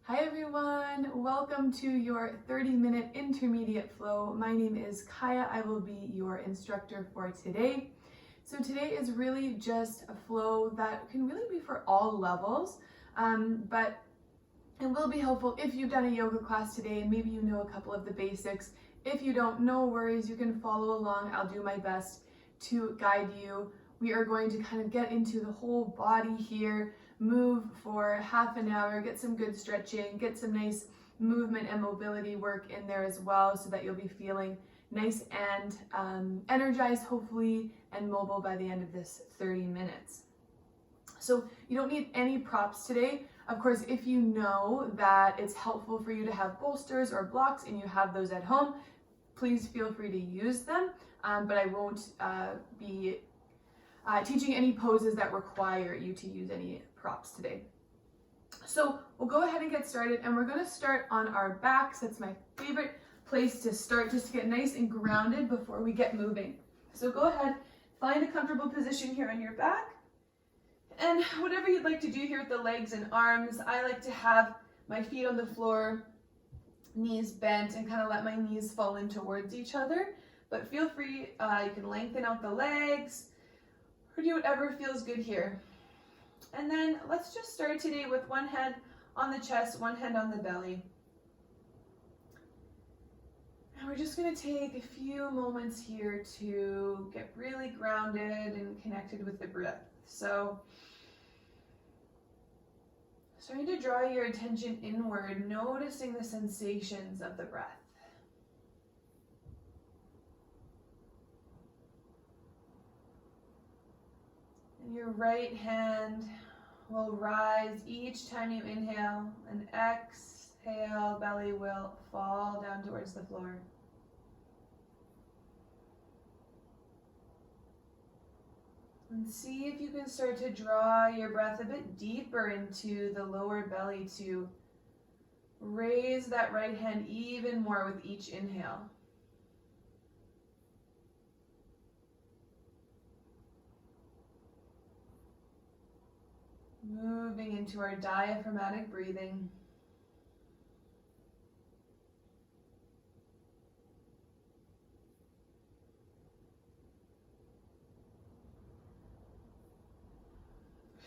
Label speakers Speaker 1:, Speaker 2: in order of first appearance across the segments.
Speaker 1: Hi everyone, welcome to your 30-minute intermediate flow. My name is Kiah. I will be your instructor for today. So today is really just a flow that can really be for all levels, but it will be helpful if you've done a yoga class today and maybe you know a couple of the basics. If you don't, no worries, you can follow along. I'll do my best to guide you. We are going to kind of get into the whole body here, move for half an hour, get some good stretching, get some nice movement and mobility work in there as well so that you'll be feeling nice and energized hopefully and mobile by the end of this 30 minutes. So you don't need any props today. Of course, if you know that it's helpful for you to have bolsters or blocks and you have those at home, please feel free to use them, but I won't be teaching any poses that require you to use any props today. So we'll go ahead and get started, and we're going to start on our backs. That's my favorite place to start, just to get nice and grounded before we get moving. So go ahead, find a comfortable position here on your back, and whatever you'd like to do here with the legs and arms. I like to have my feet on the floor, knees bent, and kind of let my knees fall in towards each other, but feel free, you can lengthen out the legs, or do whatever feels good here. And then let's just start today with one hand on the chest, one hand on the belly. And we're just going to take a few moments here to get really grounded and connected with the breath. So starting to draw your attention inward, noticing the sensations of the breath. And your right hand will rise each time you inhale, and exhale, belly will fall down towards the floor. And see if you can start to draw your breath a bit deeper into the lower belly to raise that right hand even more with each inhale. Moving into our diaphragmatic breathing.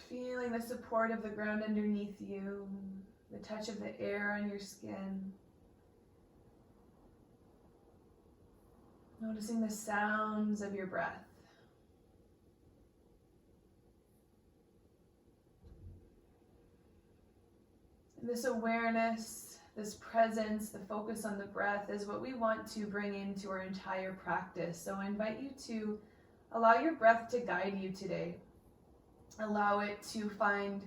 Speaker 1: Feeling the support of the ground underneath you, the touch of the air on your skin. Noticing the sounds of your breath. And this awareness, this presence, the focus on the breath is what we want to bring into our entire practice. So I invite you to allow your breath to guide you today. Allow it to find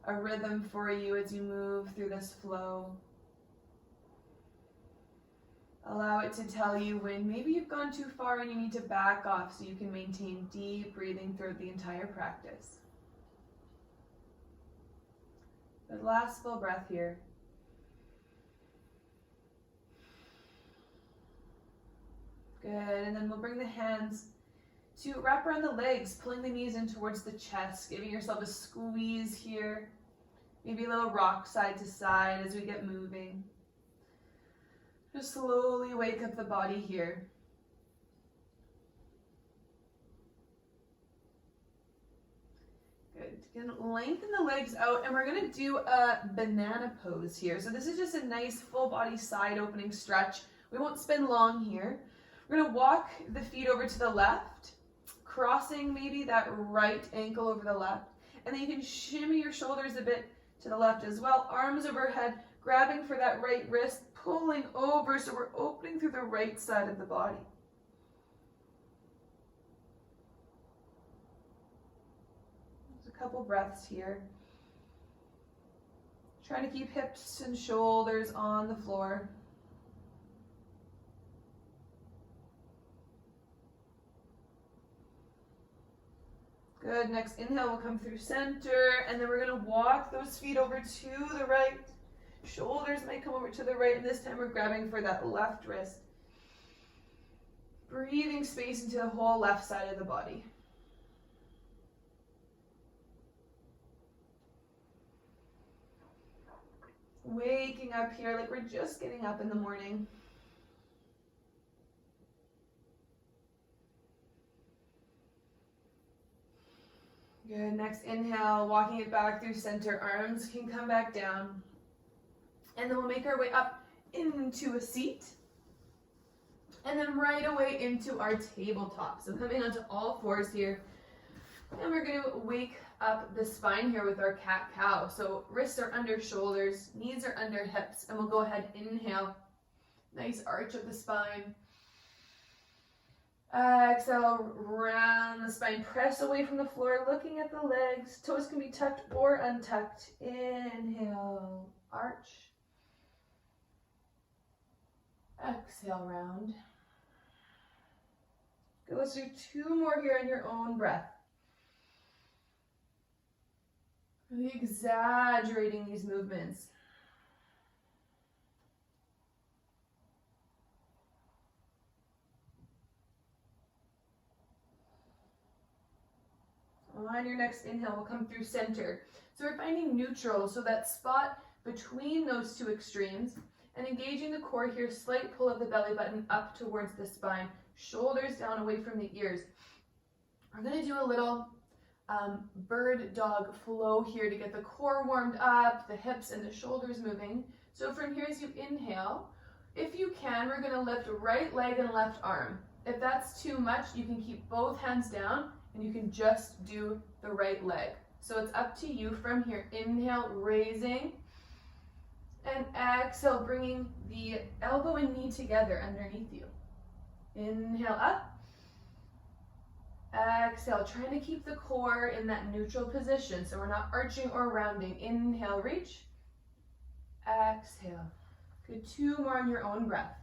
Speaker 1: a rhythm for you as you move through this flow. Allow it to tell you when maybe you've gone too far and you need to back off so you can maintain deep breathing throughout the entire practice. Good, last full breath here. Good, and then we'll bring the hands to wrap around the legs, pulling the knees in towards the chest, giving yourself a squeeze here. Maybe a little rock side to side as we get moving. Just slowly wake up the body here. Good. Again, lengthen the legs out, and we're going to do a banana pose here. So this is just a nice full body side opening stretch. We won't spend long here. We're going to walk the feet over to the left, crossing maybe that right ankle over the left, and then you can shimmy your shoulders a bit to the left as well. Arms overhead, grabbing for that right wrist, pulling over so we're opening through the right side of the body. Just a couple breaths here. Trying to keep hips and shoulders on the floor. Good, next inhale will come through center, and then we're going to walk those feet over to the right. Shoulders might come over to the right, and this time we're grabbing for that left wrist. Breathing space into the whole left side of the body. Waking up here like we're just getting up in the morning. Good. Next inhale, walking it back through center. Arms can come back down. And then we'll make our way up into a seat. And then right away into our tabletop. So coming onto all fours here. And we're going to wake up the spine here with our cat-cow. So wrists are under shoulders, knees are under hips. And we'll go ahead, inhale. Nice arch of the spine. Exhale, round the spine, press away from the floor, looking at the legs. Toes can be tucked or untucked. Inhale, arch. Exhale, round. Go, let's do 2 more here in your own breath. Really exaggerating these movements. On your next inhale, we'll come through center. So we're finding neutral, so that spot between those 2 extremes, and engaging the core here, slight pull of the belly button up towards the spine, shoulders down away from the ears. We're going to do a little bird dog flow here to get the core warmed up, the hips and the shoulders moving. So from here, as you inhale, if you can, we're going to lift right leg and left arm. If that's too much, you can keep both hands down and you can just do the right leg. So it's up to you from here. Inhale, raising, and exhale, bringing the elbow and knee together underneath you. Inhale up. Exhale, trying to keep the core in that neutral position so we're not arching or rounding. Inhale, reach. Exhale. Good, 2 more on your own breath.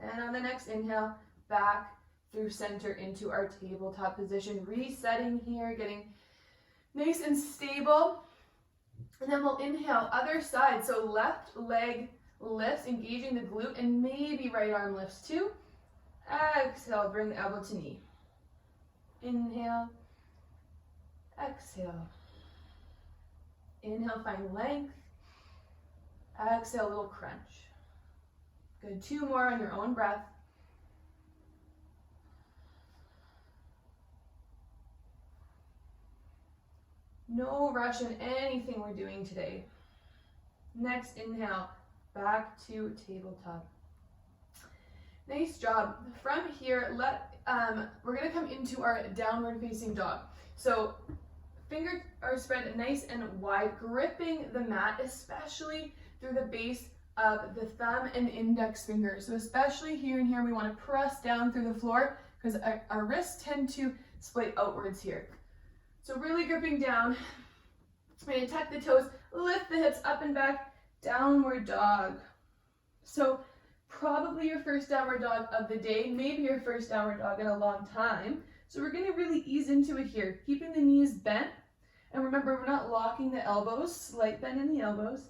Speaker 1: And on the next inhale, back through center into our tabletop position. Resetting here, getting nice and stable. And then we'll inhale, other side. So left leg lifts, engaging the glute, and maybe right arm lifts too. Exhale, bring the elbow to knee. Inhale. Exhale. Inhale, find length. Exhale, a little crunch. Good, 2 more on your own breath. No rush in anything we're doing today. Next inhale, back to tabletop. Nice job. From here, we're going to come into our downward facing dog. So fingers are spread nice and wide, gripping the mat, especially through the base of the thumb and index fingers. So especially here and here, we want to press down through the floor because our wrists tend to split outwards here. So really gripping down. We're going to tuck the toes, lift the hips up and back, downward dog. So probably your first downward dog of the day, maybe your first downward dog in a long time. So we're going to really ease into it here, keeping the knees bent. And remember, we're not locking the elbows, slight bend in the elbows.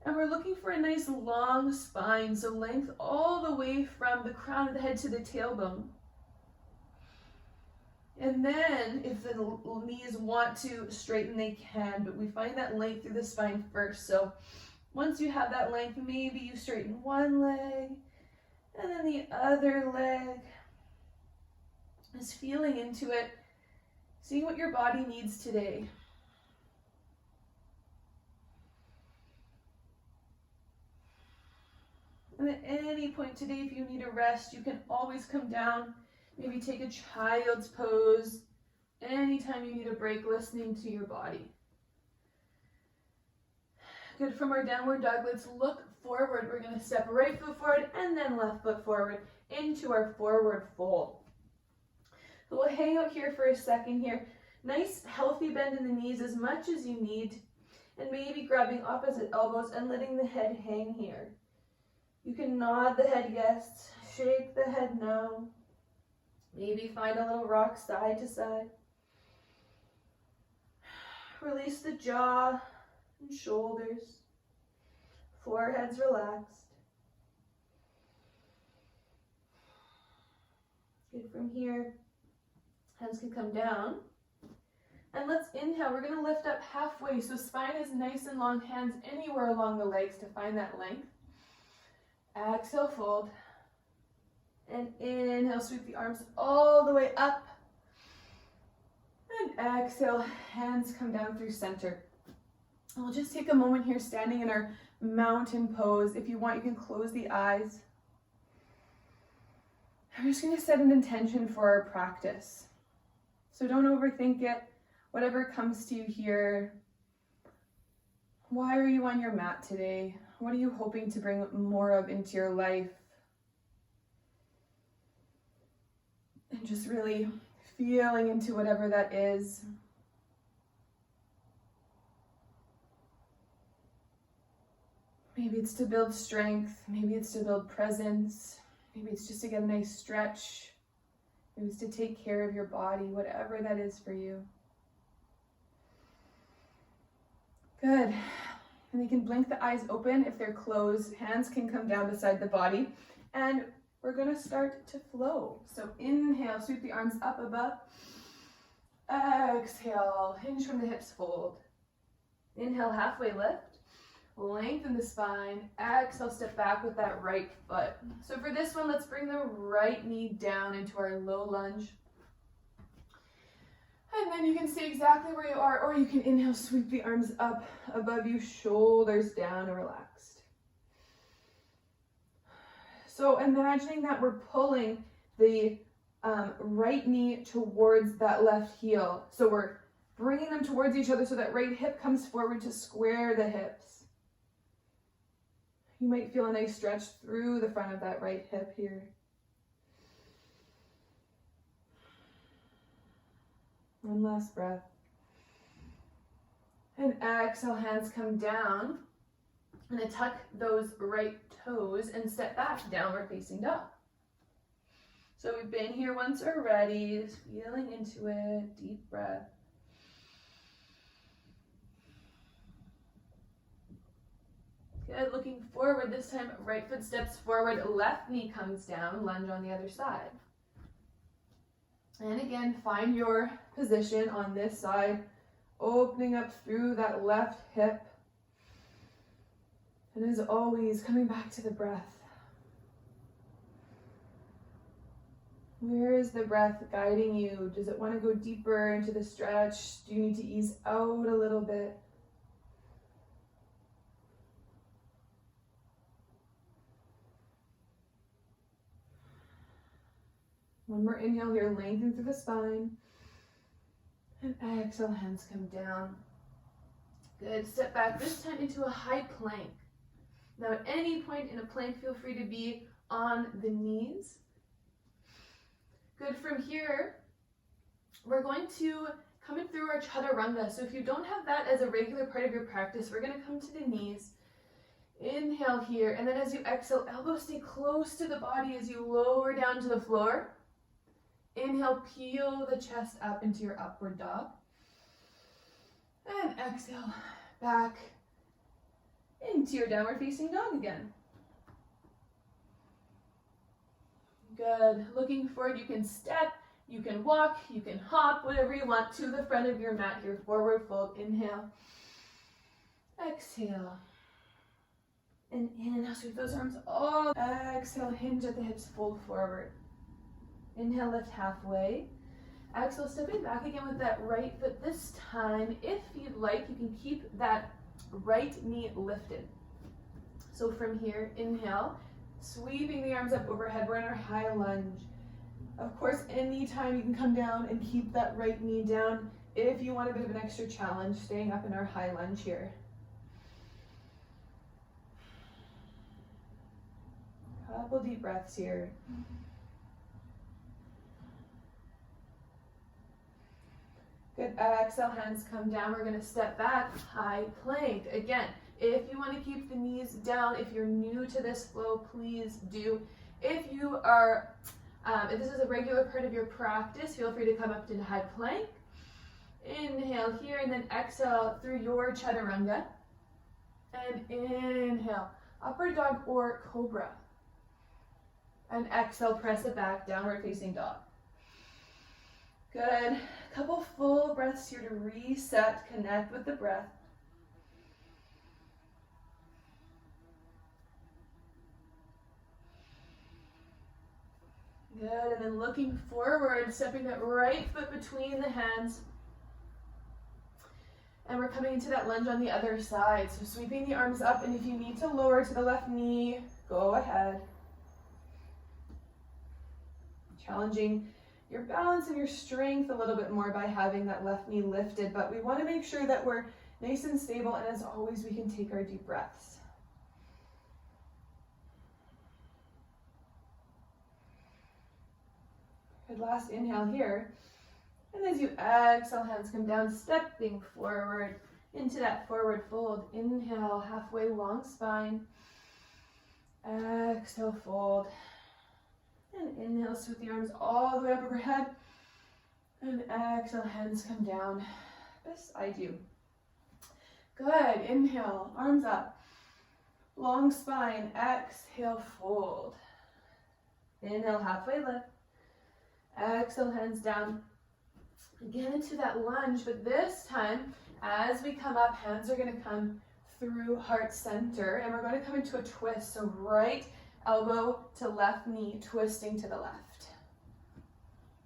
Speaker 1: And we're looking for a nice long spine, so length all the way from the crown of the head to the tailbone. And then if the knees want to straighten, they can, but we find that length through the spine first. So once you have that length, maybe you straighten one leg and then the other leg. Just feeling into it, seeing what your body needs today. And at any point today, if you need a rest, you can always come down. Maybe take a child's pose. Anytime you need a break, listening to your body. Good, from our downward dog, let's look forward. We're going to step right foot forward and then left foot forward into our forward fold. So we'll hang out here for a second here. Nice healthy bend in the knees as much as you need. And maybe grabbing opposite elbows and letting the head hang here. You can nod the head yes, shake the head no. Maybe find a little rock side to side. Release the jaw and shoulders. Forehead's relaxed. Good. From here, hands can come down. And let's inhale. We're going to lift up halfway. So spine is nice and long, hands anywhere along the legs to find that length. Exhale, fold. And inhale, sweep the arms all the way up. And exhale, hands come down through center. And we'll just take a moment here standing in our mountain pose. If you want, you can close the eyes. I'm just going to set an intention for our practice. So don't overthink it. Whatever comes to you here. Why are you on your mat today? What are you hoping to bring more of into your life? And just really feeling into whatever that is. Maybe it's to build strength. Maybe it's to build presence. Maybe it's just to get a nice stretch. Maybe it's to take care of your body, whatever that is for you. Good. And you can blink the eyes open. If they're closed, hands can come down beside the body. And we're going to start to flow. So inhale, sweep the arms up above. Exhale, hinge from the hips, fold. Inhale, halfway lift. Lengthen the spine. Exhale, step back with that right foot. So for this one, let's bring the right knee down into our low lunge. And then you can stay exactly where you are, or you can inhale, sweep the arms up above you, shoulders down and relaxed. So imagining that we're pulling the right knee towards that left heel. So we're bringing them towards each other so that right hip comes forward to square the hips. You might feel a nice stretch through the front of that right hip here. One last breath. And exhale, hands come down. And then tuck those right toes and step back, downward facing dog. So we've been here once already, just feeling into it, deep breath. Good, looking forward, this time right foot steps forward, left knee comes down, lunge on the other side. And again, find your position on this side, opening up through that left hip. And as always, coming back to the breath. Where is the breath guiding you? Does it want to go deeper into the stretch? Do you need to ease out a little bit? One more inhale here, lengthen through the spine. And exhale, hands come down. Good, step back, this time into a high plank. Now at any point in a plank, feel free to be on the knees. Good, from here, we're going to come in through our chaturanga. So if you don't have that as a regular part of your practice, we're gonna come to the knees. Inhale here, and then as you exhale, elbows stay close to the body as you lower down to the floor. Inhale, peel the chest up into your upward dog. And exhale, back into your downward facing dog again. Good. Looking forward, you can step, you can walk, you can hop, whatever you want to the front of your mat here. Forward fold, inhale. Exhale. And inhale, sweep those arms all. Exhale, hinge at the hips, fold forward. Inhale, lift halfway. Exhale, stepping back again with that right foot. This time, if you'd like, you can keep that right knee lifted. So from here, inhale, sweeping the arms up overhead. We're in our high lunge. Of course, anytime you can come down and keep that right knee down if you want a bit of an extra challenge, staying up in our high lunge here. Couple deep breaths here. Good, exhale, hands come down. We're gonna step back, high plank. Again, if you wanna keep the knees down, if you're new to this flow, please do. If you are, if this is a regular part of your practice, feel free to come up to high plank. Inhale here, and then exhale through your chaturanga. And inhale, upward dog or cobra. And exhale, press it back, downward facing dog. Good. Couple full breaths here to reset, connect with the breath. Good, and then looking forward, stepping that right foot between the hands. And we're coming into that lunge on the other side. So sweeping the arms up, and if you need to lower to the left knee, go ahead. Challenging your balance and your strength a little bit more by having that left knee lifted, but we want to make sure that we're nice and stable, and as always, we can take our deep breaths. Good, last inhale here. And as you exhale, hands come down, stepping forward into that forward fold. Inhale, halfway long spine. Exhale, fold. And inhale, sweep the arms all the way up overhead. And exhale, hands come down beside you. Good, inhale, arms up. Long spine, exhale, fold. Inhale, halfway lift. Exhale, hands down. Again into that lunge, but this time, as we come up, hands are going to come through heart center, and we're going to come into a twist. So right elbow to left knee, twisting to the left.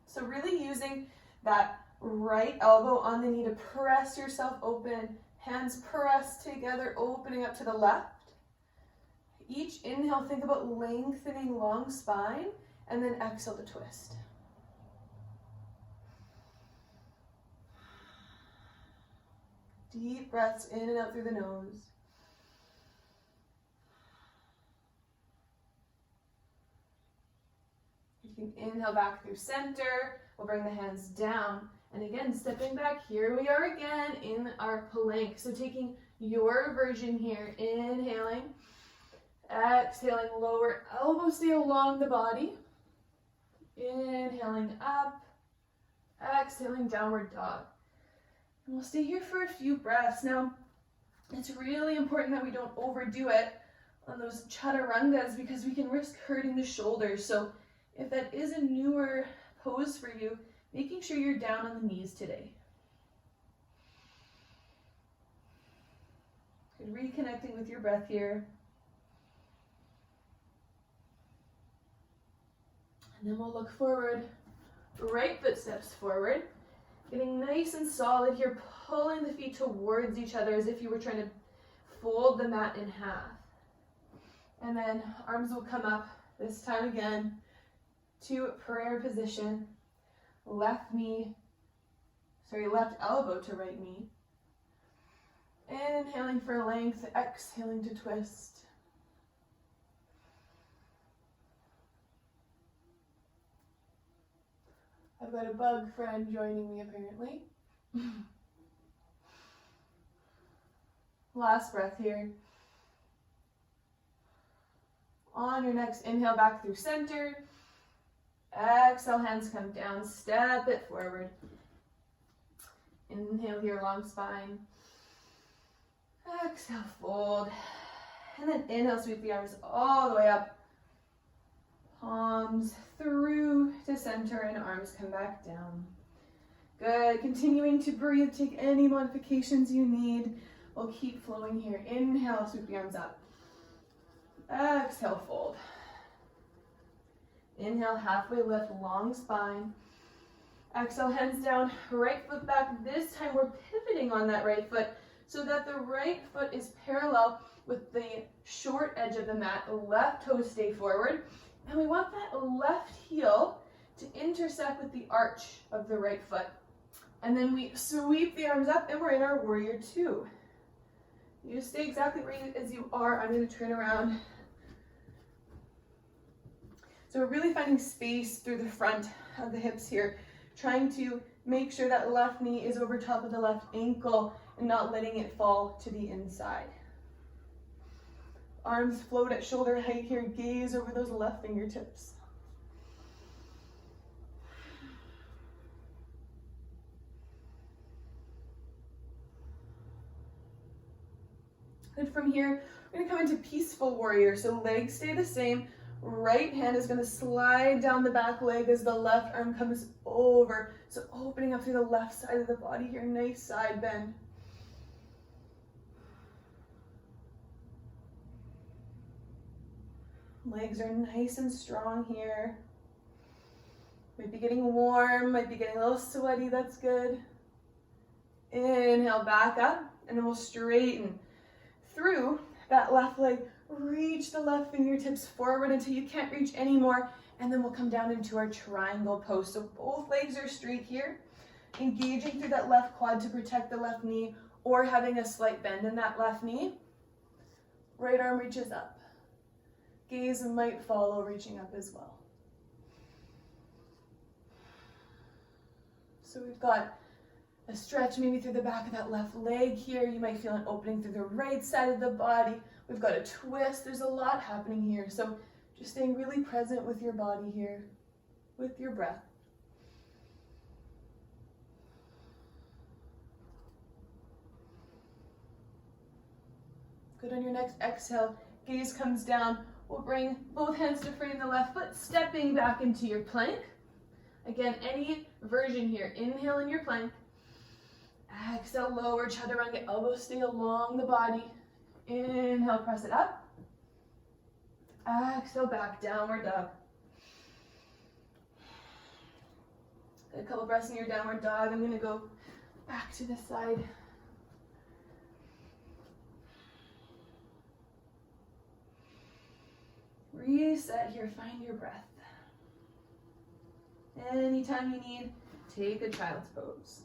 Speaker 1: So really using that right elbow on the knee to press yourself open, hands press together, opening up to the left. Each inhale, think about lengthening long spine, and then exhale to twist. Deep breaths in and out through the nose. You can inhale back through center. We'll bring the hands down. And again, stepping back, here we are again in our plank. So taking your version here, inhaling, exhaling, lower elbows stay along the body. Inhaling up, exhaling, downward dog. And we'll stay here for a few breaths. Now, it's really important that we don't overdo it on those chaturangas because we can risk hurting the shoulders. So if that is a newer pose for you, making sure you're down on the knees today. Good, reconnecting with your breath here. And then we'll look forward, right foot steps forward. Getting nice and solid here, pulling the feet towards each other as if you were trying to fold the mat in half. And then arms will come up, this time again, to prayer position. Left elbow to right knee. Inhaling for length, exhaling to twist. I've got a bug friend joining me apparently. Last breath here. On your next inhale, back through center. Exhale, hands come down, step it forward. Inhale here, long spine. Exhale, fold. And then inhale, sweep the arms all the way up. Palms through to center and arms come back down. Good, continuing to breathe, take any modifications you need. We'll keep flowing here. Inhale, sweep the arms up. Exhale, fold. Inhale, halfway lift, long spine. Exhale, hands down, right foot back. This time we're pivoting on that right foot so that the right foot is parallel with the short edge of the mat. Left toes stay forward. And we want that left heel to intersect with the arch of the right foot. And then we sweep the arms up and we're in our warrior two. You stay exactly as you are. I'm going to turn around. So we're really finding space through the front of the hips here, trying to make sure that left knee is over top of the left ankle and not letting it fall to the inside. Arms float at shoulder height here, gaze over those left fingertips. Good, from here, we're gonna come into peaceful warrior. So legs stay the same, right hand is gonna slide down the back leg as the left arm comes over. So opening up through the left side of the body here, nice side bend. Legs are nice and strong here. Might be getting warm, might be getting a little sweaty, that's good. Inhale, back up, and then we'll straighten through that left leg. Reach the left fingertips forward until you can't reach anymore, and then we'll come down into our triangle pose. So both legs are straight here, engaging through that left quad to protect the left knee, or having a slight bend in that left knee. Right arm reaches up. Gaze might follow, reaching up as well. So we've got a stretch maybe through the back of that left leg here. You might feel an opening through the right side of the body. We've got a twist. There's a lot happening here. So just staying really present with your body here, with your breath. Good on your next exhale. Gaze comes down. We'll bring both hands to frame the left foot, stepping back into your plank. Again, any version here. Inhale in your plank. Exhale, lower chaturanga, elbows stay along the body. Inhale, press it up. Exhale, back, downward dog. A couple breaths in your downward dog. I'm gonna go back to the side. Reset here, find your breath. Anytime you need, take a child's pose.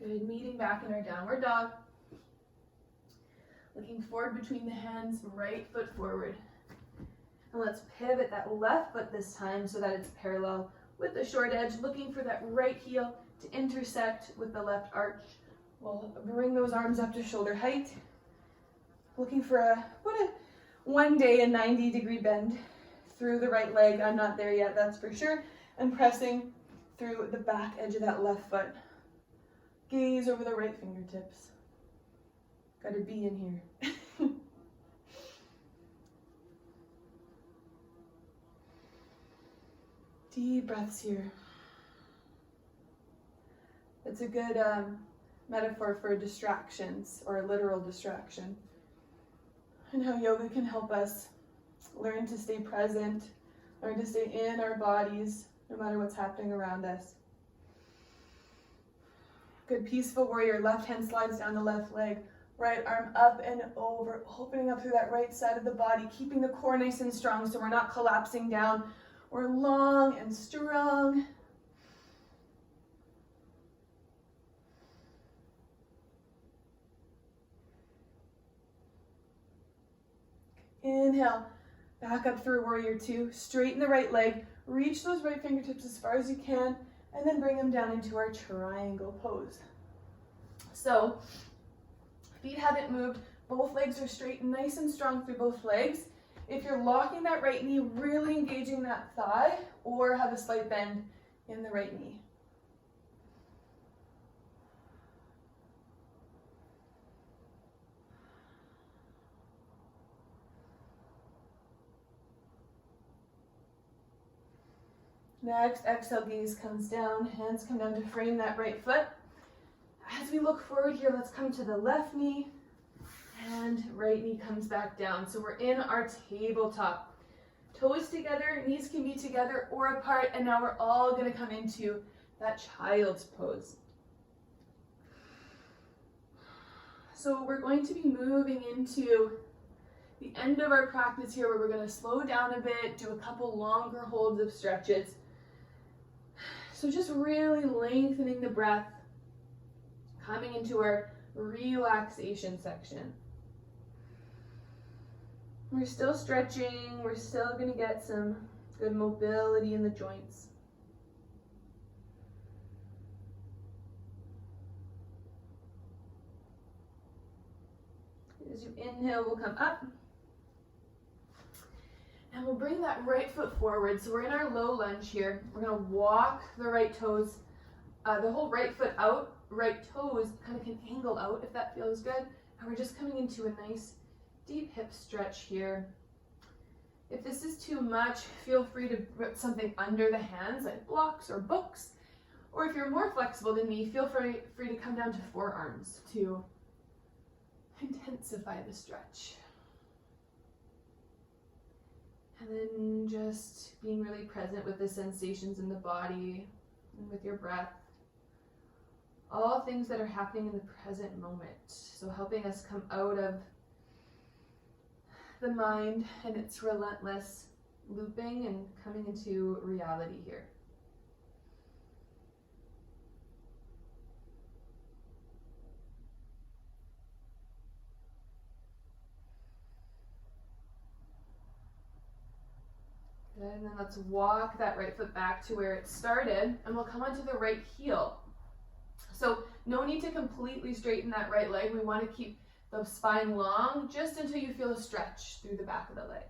Speaker 1: Good, meeting back in our downward dog. Looking forward between the hands, right foot forward. And let's pivot that left foot this time so that it's parallel with the short edge, looking for that right heel to intersect with the left arch. We'll bring those arms up to shoulder height. Looking for a 1 day a 90-degree bend through the right leg. I'm not there yet, that's for sure. And pressing through the back edge of that left foot. Gaze over the right fingertips. Got to be in here. Deep breaths here. It's a good metaphor for distractions, or a literal distraction, and how yoga can help us learn to stay present, learn to stay in our bodies, no matter what's happening around us. Good peaceful warrior, left hand slides down the left leg, right arm up and over, opening up through that right side of the body, keeping the core nice and strong so we're not collapsing down. We're long and strong. Inhale, back up through warrior two, straighten the right leg, reach those right fingertips as far as you can, and then bring them down into our triangle pose. So, feet haven't moved, both legs are straight, nice and strong through both legs. If you're locking that right knee, really engaging that thigh, or have a slight bend in the right knee. Next, exhale, gaze comes down, hands come down to frame that right foot. As we look forward here, let's come to the left knee, and right knee comes back down. So we're in our tabletop. Toes together, knees can be together or apart, and now we're all gonna come into that child's pose. So we're going to be moving into the end of our practice here, where we're gonna slow down a bit, do a couple longer holds of stretches. So just really lengthening the breath, coming into our relaxation section. We're still stretching, we're still gonna get some good mobility in the joints. As you inhale, we'll come up. And we'll bring that right foot forward. So we're in our low lunge here. We're gonna walk the right toes the whole right foot out, right toes kind of can angle out if that feels good. And we're just coming into a nice deep hip stretch here. If this is too much, feel free to put something under the hands like blocks or books. Or if you're more flexible than me, feel free to come down to forearms to intensify the stretch. And then just being really present with the sensations in the body and with your breath. All things that are happening in the present moment. So helping us come out of the mind and its relentless looping and coming into reality here. Good, and then let's walk that right foot back to where it started, and we'll come onto the right heel. So no need to completely straighten that right leg. We want to keep the spine long just until you feel a stretch through the back of the leg.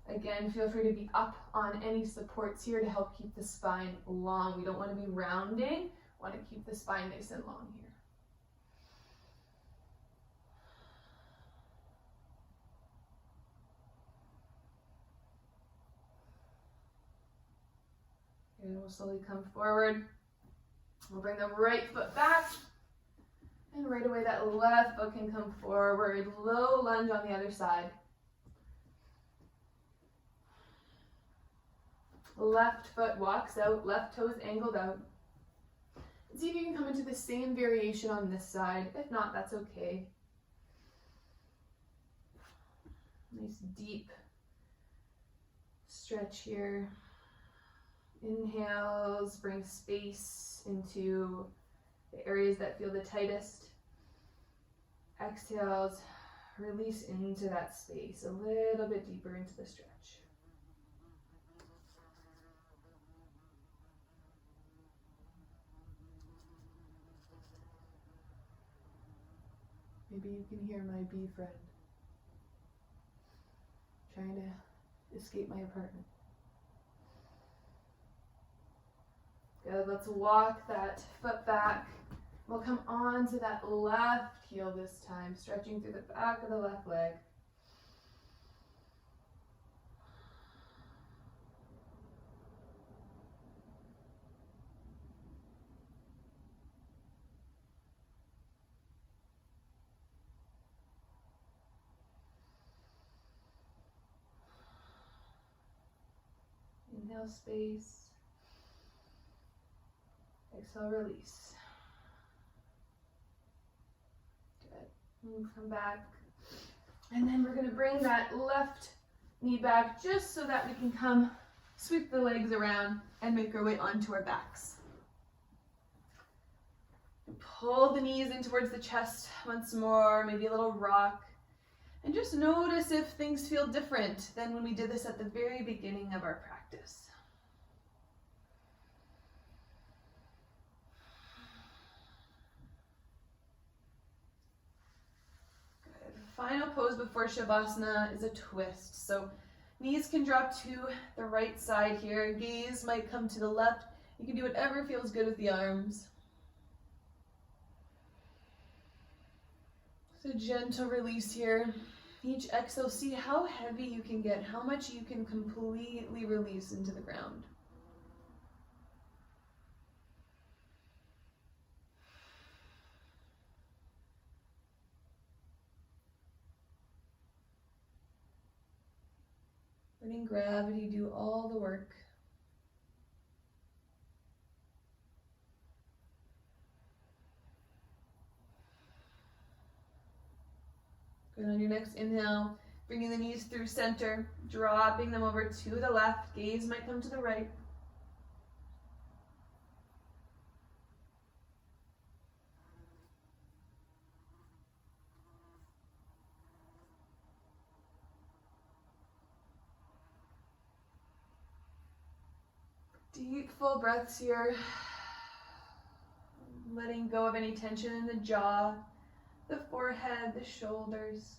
Speaker 1: Again, feel free to be up on any supports here to help keep the spine long. We don't want to be rounding. We want to keep the spine nice and long here. And we'll slowly come forward. We'll bring the right foot back. And right away that left foot can come forward. Low lunge on the other side. Left foot walks out, left toes angled out. And see if you can come into the same variation on this side. If not, that's okay. Nice deep stretch here. Inhales, bring space into the areas that feel the tightest. Exhales, release into that space, a little bit deeper into the stretch. Maybe you can hear my bee friend trying to escape my apartment. Good, let's walk that foot back. We'll come on to that left heel this time, stretching through the back of the left leg. Inhale, space. Exhale, release. Good. Come back. And then we're going to bring that left knee back just so that we can come sweep the legs around and make our way onto our backs. Pull the knees in towards the chest once more, maybe a little rock. And just notice if things feel different than when we did this at the very beginning of our practice. Final pose before Shavasana is a twist. So knees can drop to the right side here. Gaze might come to the left. You can do whatever feels good with the arms. So gentle release here. Each exhale, see how heavy you can get, how much you can completely release into the ground. Letting gravity do all the work. Good, on your next inhale, bringing the knees through center, dropping them over to the left. Gaze might come to the right. Deep, full breaths here. Letting go of any tension in the jaw, the forehead, the shoulders.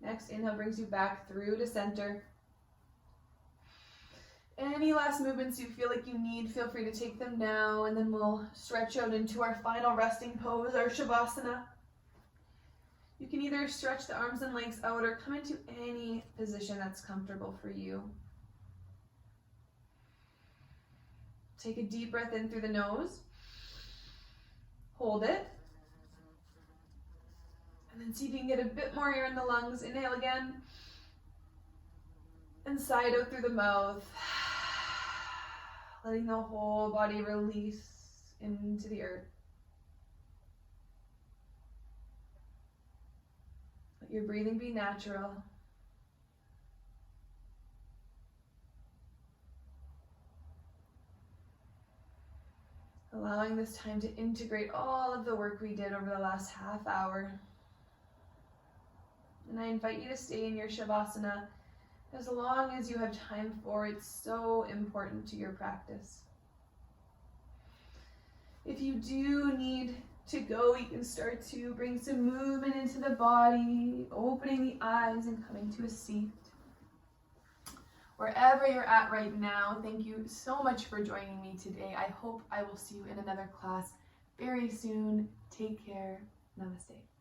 Speaker 1: Next inhale brings you back through to center. Any last movements you feel like you need, feel free to take them now, and then we'll stretch out into our final resting pose, our Shavasana. You can either stretch the arms and legs out or come into any position that's comfortable for you. Take a deep breath in through the nose. Hold it. And then see if you can get a bit more air in the lungs. Inhale again. And sigh it out through the mouth. Letting the whole body release into the earth. Let your breathing be natural. Allowing this time to integrate all of the work we did over the last half hour. And I invite you to stay in your Shavasana as long as you have time for it. It's so important to your practice. If you do need to go, you can start to bring some movement into the body, opening the eyes and coming to a seat. Wherever you're at right now, thank you so much for joining me today. I hope I will see you in another class very soon. Take care. Namaste.